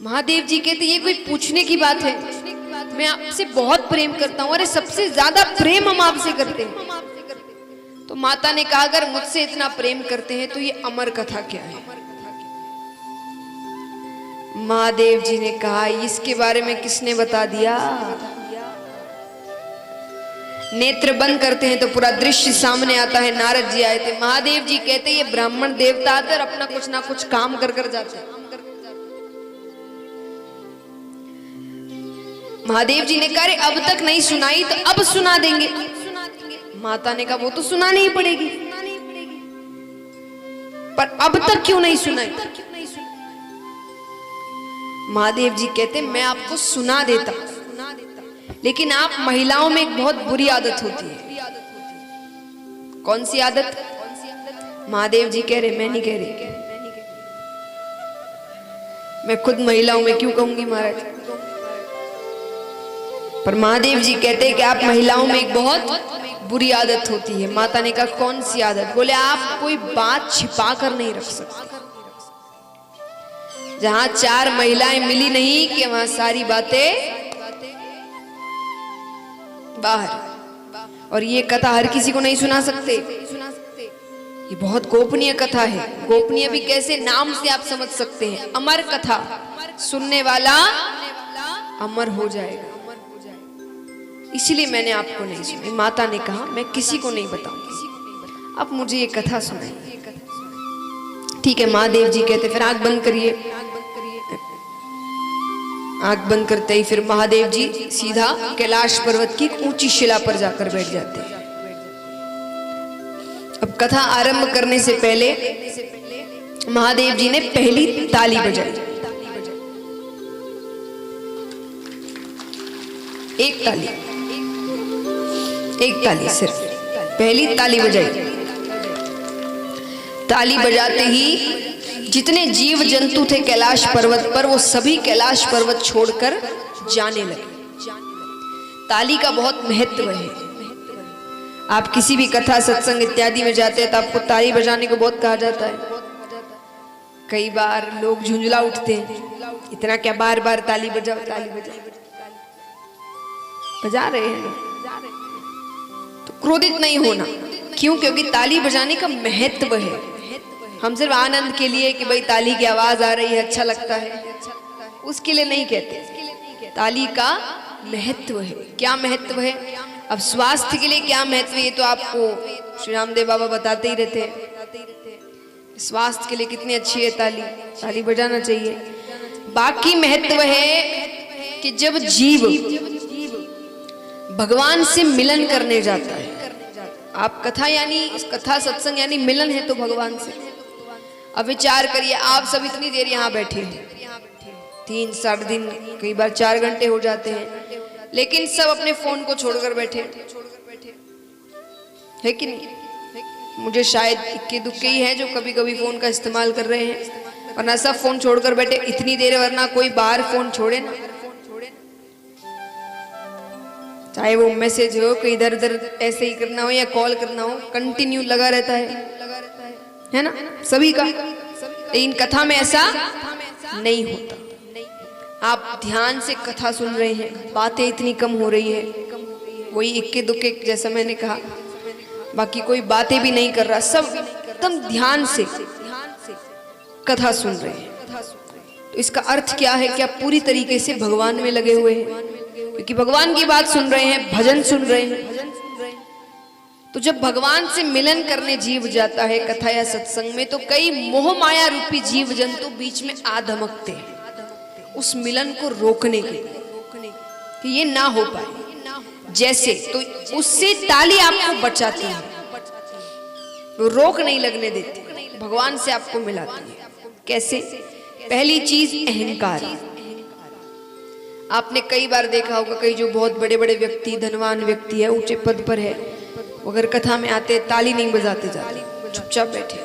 महादेव जी कहते ये कोई पूछने की बात है, मैं आपसे बहुत प्रेम करता हूँ। अरे सबसे ज्यादा प्रेम हम आपसे करते हैं। तो माता ने कहा अगर मुझसे इतना प्रेम करते हैं तो ये अमर कथा क्या है। महादेव जी ने कहा इसके बारे में किसने बता दिया। नेत्र बंद करते हैं तो पूरा दृश्य सामने आता है। नारद जी आए थे, महादेव जी कहते ये ब्राह्मण देवता आते और अपना कुछ ना कुछ काम कर कर जाते हैं। महादेव जी ने कहा अब तक नहीं सुनाई तो अब सुना देंगे। माता ने कहा वो तो सुनानी ही पड़ेगी, पर अब तक क्यों नहीं सुनाई। महादेव जी कहते मैं आपको सुना देता, लेकिन आप महिलाओं में एक बहुत बुरी आदत होती है। कौन सी आदत। महादेव जी कह रहे, मैं नहीं कह रही, मैं खुद महिलाओं में क्यों कहूंगी महाराज। पर महादेव जी कहते हैं कि आप महिलाओं में एक बहुत बुरी आदत होती है। माता ने कहा कौन सी आदत। बोले आप कोई बात छिपा कर नहीं रख सकते। जहां चार महिलाएं मिली नहीं कि वहां सारी बातें बाहर। और ये कथा हर किसी को नहीं सुना सकते, ये बहुत गोपनीय कथा है। गोपनीय भी कैसे, नाम से आप समझ सकते हैं। अमर कथा, सुनने वाला अमर हो जाएगा। इसलिए मैंने आपको नहीं सुनी। माता ने कहा मैं किसी को नहीं बताऊंगी, अब मुझे ये कथा सुनाइए। ठीक है, महादेव जी कहते फिर आंख बंद करिए। आंख बंद करते ही फिर महादेव जी सीधा कैलाश पर्वत की ऊंची शिला पर जाकर बैठ जाते हैं। अब कथा आरंभ करने से पहले महादेव जी ने पहली ताली बजाई। एक ताली, एक ताली, सिर्फ पहली ताली बजाई। ताली बजाते ही जितने जीव जंतु थे कैलाश पर्वत पर वो सभी कैलाश पर्वत छोड़कर जाने लगे। ताली का बहुत महत्व है। आप किसी भी कथा सत्संग इत्यादि में जाते हैं तो आपको ताली बजाने को बहुत कहा जाता है। कई बार लोग झुंझला उठते हैं, इतना क्या बार बार ताली बजाओ, ताली बजाओ। बजा रहे हैं तो क्रोधित नहीं होना। क्यों? क्योंकि ताली बजाने का महत्व है। हम सिर्फ आनंद के लिए कि भाई ताली की आवाज आ रही है अच्छा लगता है, उसके लिए नहीं कहते। ताली का महत्व है। क्या महत्व है? अब स्वास्थ्य के लिए क्या महत्व है ये तो आपको श्री रामदेव बाबा बताते ही रहते हैं। स्वास्थ्य के लिए कितनी अच्छी है ताली, ताली बजाना चाहिए। बाकी महत्व है कि जब जीव भगवान से मिलन करने जाता है, आप कथा यानी कथा सत्संग यानी मिलन है तो भगवान से। अब विचार करिए, आप सब इतनी देर यहाँ बैठे हैं, 3-4 दिन, कई बार 4 घंटे हो जाते हैं, लेकिन सब अपने फोन को छोड़कर बैठे है कि नहीं। मुझे शायद इक्के दुक्के ही है जो कभी कभी फोन का इस्तेमाल कर रहे हैं, वरना सब फोन छोड़कर बैठे इतनी देर, वरना कोई बाहर फोन छोड़े ना। चाहे वो मैसेज हो, कोई इधर उधर ऐसे ही करना हो या कॉल करना हो, कंटिन्यू लगा रहता है ना सभी का। लेकिन कथा में ऐसा नहीं होता। आप ध्यान से कथा सुन रहे हैं, बातें इतनी कम हो रही है, वही इक्के दुक्के जैसा मैंने कहा, बाकी कोई बातें भी नहीं कर रहा, सब एकदम ध्यान से कथा सुन रहे हैं। तो इसका अर्थ क्या है कि आप पूरी तरीके से भगवान में लगे हुए हैं, क्योंकि भगवान की बात सुन रहे हैं, भजन सुन रहे हैं। तो जब भगवान से मिलन करने जीव जाता है कथा या सत्संग में, तो कई मोह माया रूपी जीव जंतु बीच में आ धमकते हैं उस मिलन को रोकने के लिए कि ये ना हो पाए। जैसे तो उससे ताली आपको बचाती है, वो रोक नहीं लगने देती, भगवान से आपको मिलाती है। कैसे? पहली चीज अहंकार। आपने कई बार देखा होगा, कई जो बहुत बड़े बड़े व्यक्ति, धनवान व्यक्ति है, ऊंचे पद पर है, अगर कथा में आते ताली नहीं बजाते जाते, चुपचाप बैठे।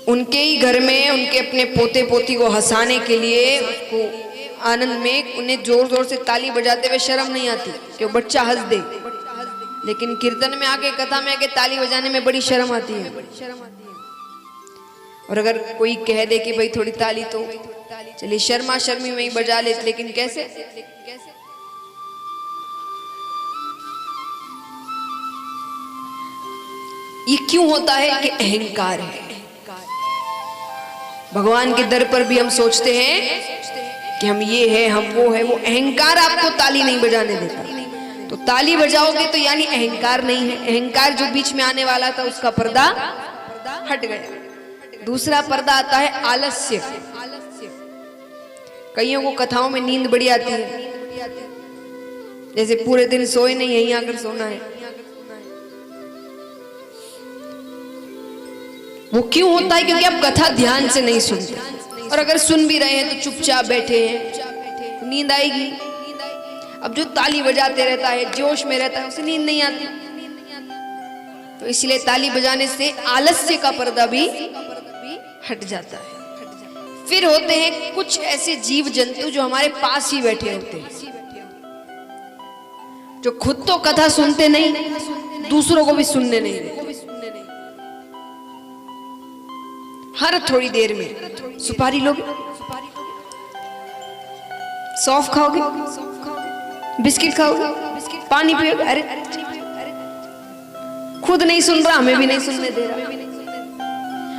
उनके ही घर में उनके अपने पोते पोती को हंसाने के लिए, उसको आनंद में उन्हें जोर जोर से ताली बजाते हुए शर्म नहीं आती कि वो बच्चा हंस दे, लेकिन कीर्तन में आके, कथा में आके ताली बजाने में बड़ी शर्म आती है। और अगर कोई कह दे कि भाई थोड़ी ताली, तो चलिए शर्मा शर्मी में ही बजा लेते, लेकिन कैसे? ये क्यों होता है? कि अहंकार है। भगवान के दर पर भी हम सोचते हैं कि हम ये है, हम वो है। वो अहंकार आपको ताली नहीं बजाने देता। तो ताली बजाओगे तो यानी अहंकार नहीं है। अहंकार जो बीच में आने वाला था उसका पर्दा हट गया। दूसरा पर्दा आता है आलस्य। कईयों को कथाओं में नींद बड़ी आती है, जैसे पूरे दिन सोए नहीं, यहीं आकर सोना है। वो क्यों होता है? क्योंकि आप कथा ध्यान से नहीं सुनते, और अगर सुन भी रहे हैं तो चुपचाप बैठे हैं, तो नींद आएगी। अब जो ताली बजाते रहता है, जोश में रहता है, उसे नींद नहीं आती। तो इसलिए ताली बजाने से आलस्य का पर्दा भी हट जाता है। फिर होते हैं कुछ ऐसे जीव जंतु जो हमारे पास ही बैठे होते हैं, जो खुद तो कथा सुनते नहीं, दूसरों को भी सुनने नहीं देते। हर थोड़ी देर में सुपारी लोगे, सौंफ खाओगे, बिस्किट खाओगे, पानी पियोगे। अरे खुद नहीं सुन रहा, हमें भी नहीं सुनने दे रहा।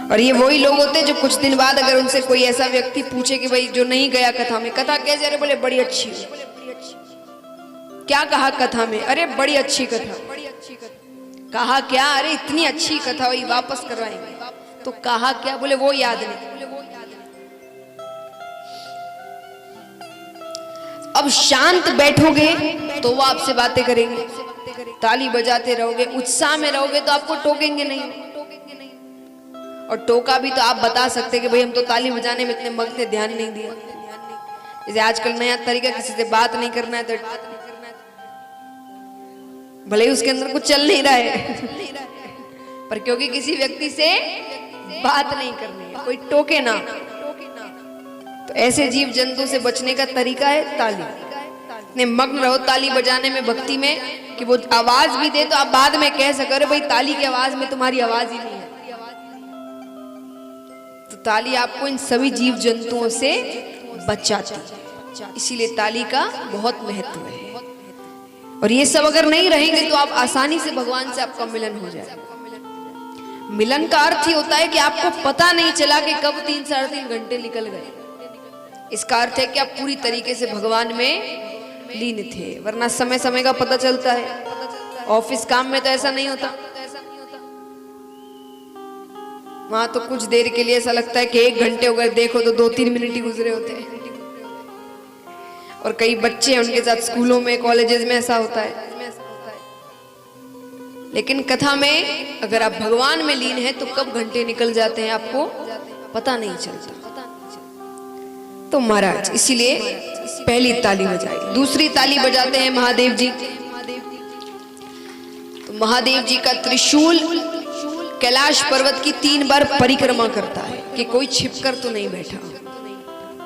और ये वही लोग होते हैं जो कुछ दिन बाद अगर उनसे कोई ऐसा व्यक्ति पूछे कि भाई जो नहीं गया कथा में, कथा कैसे? अरे बोले बड़ी अच्छी। क्या कहा कथा में? अरे बड़ी अच्छी कथा। कहा क्या? अरे इतनी अच्छी कथा हुई, वापस करवाएंगे। तो कहा क्या? बोले वो याद नहीं। अब शांत बैठोगे तो वो आपसे बातें करेंगे, ताली बजाते रहोगे, उत्साह में रहोगे तो आपको टोकेंगे नहीं। और टोका भी तो आप बता सकते कि भाई हम तो ताली बजाने में इतने मग्न थे, ध्यान नहीं दिया। जैसे आजकल नया तरीका, किसी से बात नहीं करना है तो भले ही उसके अंदर कुछ चल नहीं रहा है पर क्योंकि किसी व्यक्ति से बात नहीं करनी है, कोई टोके ना। तो ऐसे जीव जंतु से बचने का तरीका है ताली। इतने मग्न रहो ताली बजाने में, भक्ति में, कि वो आवाज भी दे तो आप बाद में कह सको अरे भाई ताली की आवाज में तुम्हारी आवाज ही नहीं है। तो ताली आपको इन सभी जीव जंतुओं से बचाती है, इसीलिए ताली का बहुत महत्व है। और ये सब अगर नहीं रहेंगे तो आप आसानी से भगवान से आपका मिलन हो जाएगा। मिलन का अर्थ ही होता है कि आपको पता नहीं चला कि कब 3 साढ़े 3 घंटे निकल गए। इसका अर्थ है कि आप पूरी तरीके से भगवान में लीन थे, वरना समय समय का पता चलता है। ऑफिस काम में तो ऐसा नहीं होता, वहां तो कुछ देर के लिए ऐसा लगता है कि 1 घंटे अगर देखो तो 2-3 मिनट ही गुजरे होते हैं। और कई बच्चे हैं, उनके साथ स्कूलों में, कॉलेजेस में ऐसा होता है। लेकिन कथा में अगर आप भगवान में लीन हैं तो कब घंटे निकल जाते हैं आपको पता नहीं चलता। तो महाराज इसीलिए पहली ताली बजाई। दूसरी ताली बजाते हैं महादेव जी। तो महादेव जी का त्रिशूल कैलाश पर्वत की 3 बार परिक्रमा करता है कि कोई छिपकर तो नहीं बैठा।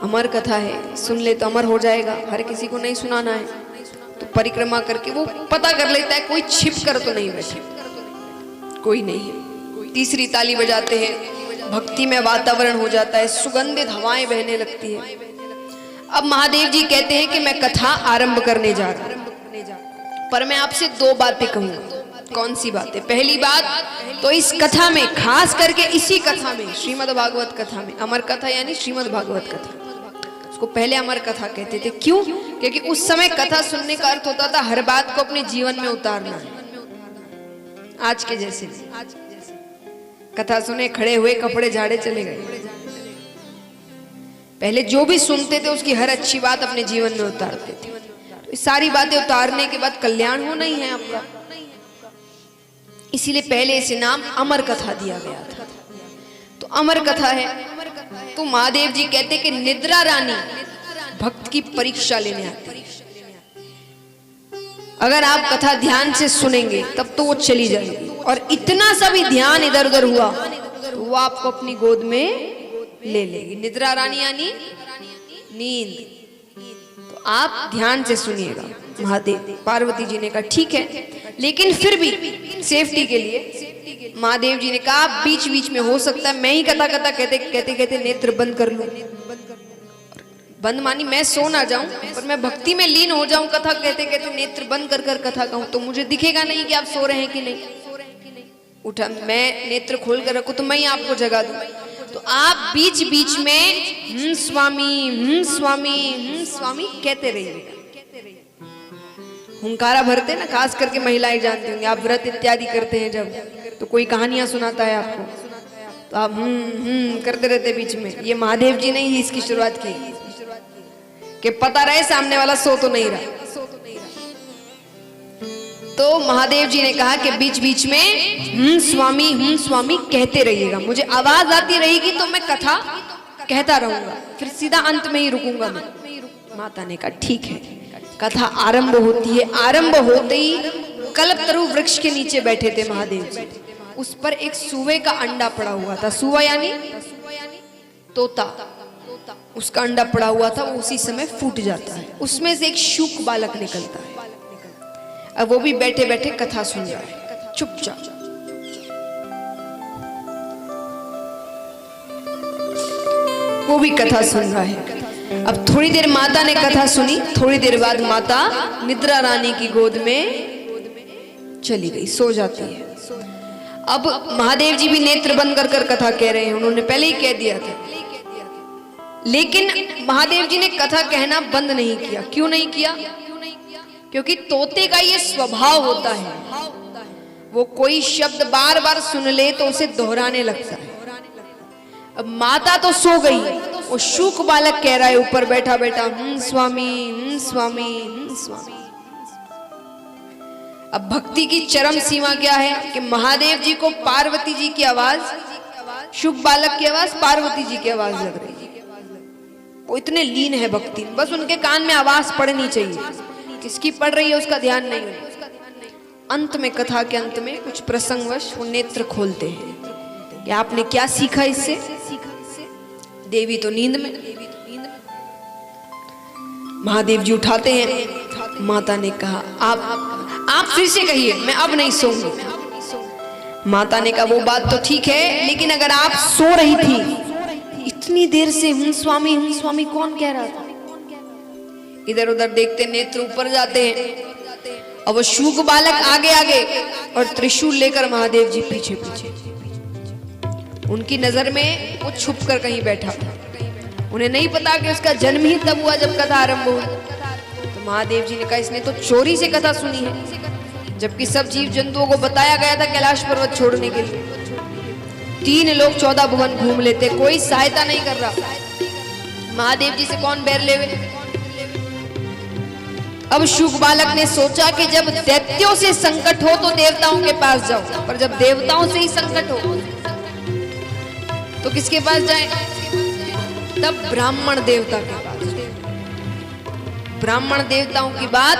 अमर कथा है, सुन ले तो अमर हो जाएगा, हर किसी को नहीं सुनाना है। तो परिक्रमा करके वो पता कर लेता है कोई छिप कर तो नहीं बैठे, कोई नहीं है। तीसरी ताली बजाते हैं, भक्ति में वातावरण हो जाता है, सुगंधित हवाएं बहने लगती है। अब महादेव जी कहते हैं कि मैं कथा आरंभ करने जा रहा हूं, पर मैं आपसे 2 बातें कहूंगा। कौन सी बातें? पहली बात तो इस कथा में, खास करके इसी कथा में, श्रीमद् भागवत कथा में, अमर कथा यानी श्रीमद् भागवत कथा, उसको पहले अमर कथा कहते थे। क्यों? क्योंकि उस समय कथा सुनने का अर्थ होता था हर बात को अपने जीवन में उतारना है। आज के जैसे कथा सुने, खड़े हुए, कपड़े झाड़े, चले गए। पहले जो भी सुनते थे उसकी हर अच्छी बात अपने जीवन में उतारते थे। तो सारी बातें उतारने के बाद कल्याण होना ही है आपका, इसीलिए पहले इसे नाम अमर कथा दिया गया था। तो अमर कथा है। तो महादेव जी कहते कि निद्रा रानी भक्त की परीक्षा लेने आती है। अगर आप कथा ध्यान से सुनेंगे तब तो वो चली जाएगी, और इतना सा भी ध्यान इधर उधर हुआ तो वो आपको अपनी गोद में ले लेगी। निद्रा रानी यानी नींद। तो आप ध्यान से सुनिएगा। महादेव पार्वती जी ने कहा ठीक है, लेकिन फिर भी सेफ्टी के लिए महादेव जी ने कहा बीच बीच में हो सकता है मैं ही कथा कथा कहते कहते कहते नेत्र बंद कर लूं। बंद मानी मैं सो ना जाऊं, पर मैं भक्ति में लीन हो जाऊं, कथा कहते कहते नेत्र बंद कर कर कथा कहूं तो मुझे दिखेगा नहीं कि आप सो रहे हैं कि नहीं। उठा मैं नेत्र खोल कर रखूं तो मैं ही आपको जगा दूं। तो आप बीच बीच में स्वामी स्वामी स्वामी कहते रहिएगा। हुंकारा भरते ना, खास करके महिलाएं जानती होंगी, आप व्रत इत्यादि करते हैं जब, तो कोई कहानियां सुनाता है आपको तो आप करते रहते बीच में। ये महादेव जी ने ही इसकी शुरुआत की कि पता रहे सामने वाला सो तो नहीं रहा। तो महादेव जी ने कहा कि बीच बीच में स्वामी कहते रहिएगा, मुझे आवाज आती रहेगी तो मैं कथा कहता रहूंगा, फिर सीधा अंत में ही रुकूंगा मैं। माता ने कहा ठीक है। कथा आरंभ होती है। आरंभ होते ही कल्पतरु वृक्ष के नीचे बैठे थे महादेव जी। उस पर एक सूवे का अंडा पड़ा हुआ था। सूवा यानी तोता, उसका अंडा पड़ा हुआ था, वो उसी समय फूट जाता है, उसमें से एक शूक बालक निकलता है। अब वो भी बैठे बैठे कथा सुन रहा है चुपचाप। वो भी कथा सुन रहा है। अब थोड़ी देर माता ने कथा सुनी, थोड़ी देर बाद माता निद्रा रानी की गोद में चली गई, सो जाती है। अब महादेव जी भी नेत्र बंद कर कर कथा कह रहे हैं, उन्होंने पहले ही कह दिया था। लेकिन महादेव जी ने कथा कहना बंद नहीं किया। क्यों नहीं किया? क्योंकि तोते का ये स्वभाव होता है, वो कोई शब्द बार बार सुन ले तो उसे दोहराने लगता है। अब माता तो सो गई, वो शूक बालक कह रहा है ऊपर बैठा बैठा स्वामी स्वामी स्वामी। अब भक्ति की चरम सीमा क्या है कि महादेव जी को पार्वती जी की आवाज, शूक बालक की आवाज पार्वती जी की आवाज लग रही है। वो इतने लीन है भक्ति, बस उनके कान में आवाज पड़नी चाहिए, किसकी पड़ रही है उसका ध्यान नहीं है। अंत में, कथा के अंत में कुछ प्रसंगवश वो नेत्र खोलते हैं कि आपने क्या सीखा इससे। देवी तो नींद में। महादेव जी उठाते हैं। माता ने कहा आप फिर से कहिए, मैं अब नहीं सोऊंगी। माता ने कहा वो बात तो ठीक है, लेकिन अगर आप सो रही थी इतनी देर से स्वामी स्वामी कौन कह रहा था? इधर उधर देखते, नेत्र ऊपर जाते हैं। अब वो शूक बालक आगे आगे और त्रिशूल लेकर महादेव जी पीछे पीछे। उनकी नजर में वो छुप कर कहीं बैठा था। उन्हें नहीं पता कि उसका जन्म ही तब हुआ जब कथा आरंभ हुई। तो महादेव जी ने कहा इसने तो चोरी से कथा सुनी है, जबकि सब जीव जंतुओं को बताया गया था कैलाश पर्वत छोड़ने के लिए। 3 लोग 14 भुवन घूम लेते, कोई सहायता नहीं कर रहा। महादेव जी से कौन बैर लेवे? अब शूक बालक ने सोचा कि जब दैत्यों से संकट हो तो देवताओं के पास जाओ, पर जब देवताओं से ही संकट हो तो किसके पास जाए? तब ब्राह्मण देवता के पास। ब्राह्मण देवताओं की बात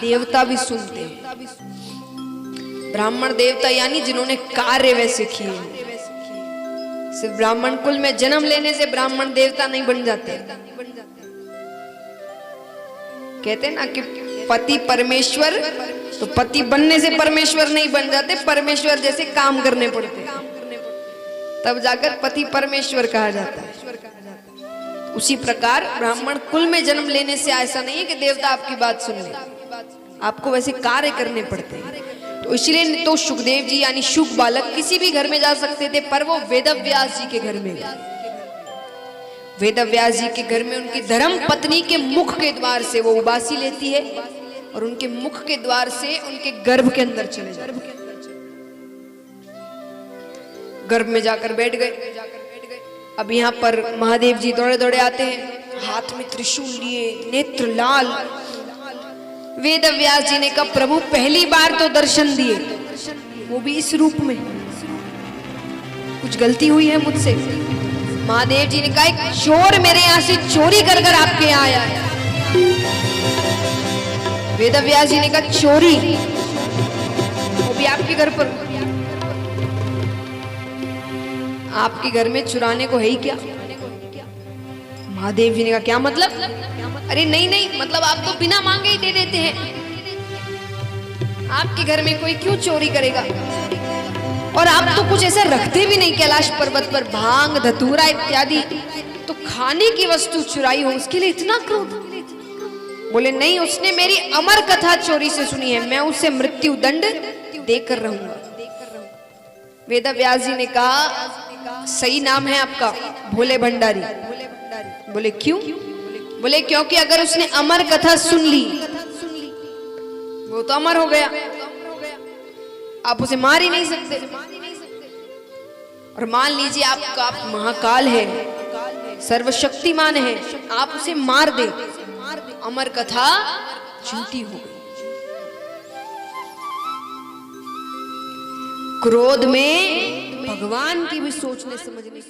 देवता भी सुनते हैं। ब्राह्मण देवता यानी जिन्होंने कार्य वैसे किए। सिर्फ ब्राह्मण कुल में जन्म लेने से ब्राह्मण देवता नहीं बन जाते। कहते हैं ना कि पति परमेश्वर, तो पति बनने से परमेश्वर नहीं बन जाते, परमेश्वर जैसे काम करने पड़ते हैं, तब जाकर पति परमेश्वर कहा जाता है। उसी प्रकार ब्राह्मण कुल में जन्म लेने से ऐसा नहीं है कि देवता आपकी बात सुन ले, आपको वैसे कार्य करने पड़ते हैं। तो इसलिए तो सुखदेव जी यानी शुक बालक किसी भी घर में जा सकते थे, पर वो वेदव्यास जी के घर में गए। वेदव्यास जी के घर में उनकी धर्म पत्नी के मुख के द्वार से वो उबासी लेती है और उनके मुख के द्वार से उनके गर्भ के अंदर चले जाते हैं। गर्भ में जाकर बैठ गए। अब यहाँ पर महादेव जी दौड़े दौड़े आते हैं, हाथ में त्रिशूल लिए, नेत्र लाल। वेदव्यास जी ने कहा प्रभु पहली बार तो दर्शन दिए, वो भी इस रूप में, कुछ गलती हुई है मुझसे? महादेव जी ने कहा एक चोर मेरे यहाँ से चोरी कर कर आपके यहाँ आया है। वेदव्यास जी ने कहा चोरी, वो भी आपके घर पर? आपके घर में चुराने को है ही क्या? महादेव जी ने कहा क्या मतलब? अरे नहीं नहीं, मतलब आप तो बिना मांगे ही दे देते हैं, आपके घर में कोई क्यों चोरी करेगा? और आप तो कुछ ऐसा रखते भी नहीं कैलाश पर्वत पर, भांग धतूरा इत्यादि, तो खाने की वस्तु चुराई हो उसके लिए इतना क्रोध? बोले नहीं, उसने मेरी अमर कथा चोरी से सुनी है, मैं उसे मृत्यु दंड देकर रहूंगा। वेद व्यास जी ने कहा सही नाम है आपका भोले भंडारी। बोले क्यों? बोले क्योंकि अगर उसने अमर कथा सुन ली वो तो अमर हो गया, आप उसे मार ही नहीं सकते। और मान लीजिए आपका आप महाकाल है, सर्वशक्तिमान है, आप उसे मार दे, अमर कथा झूठी हो गई। क्रोध में भगवान की भी सोचने समझने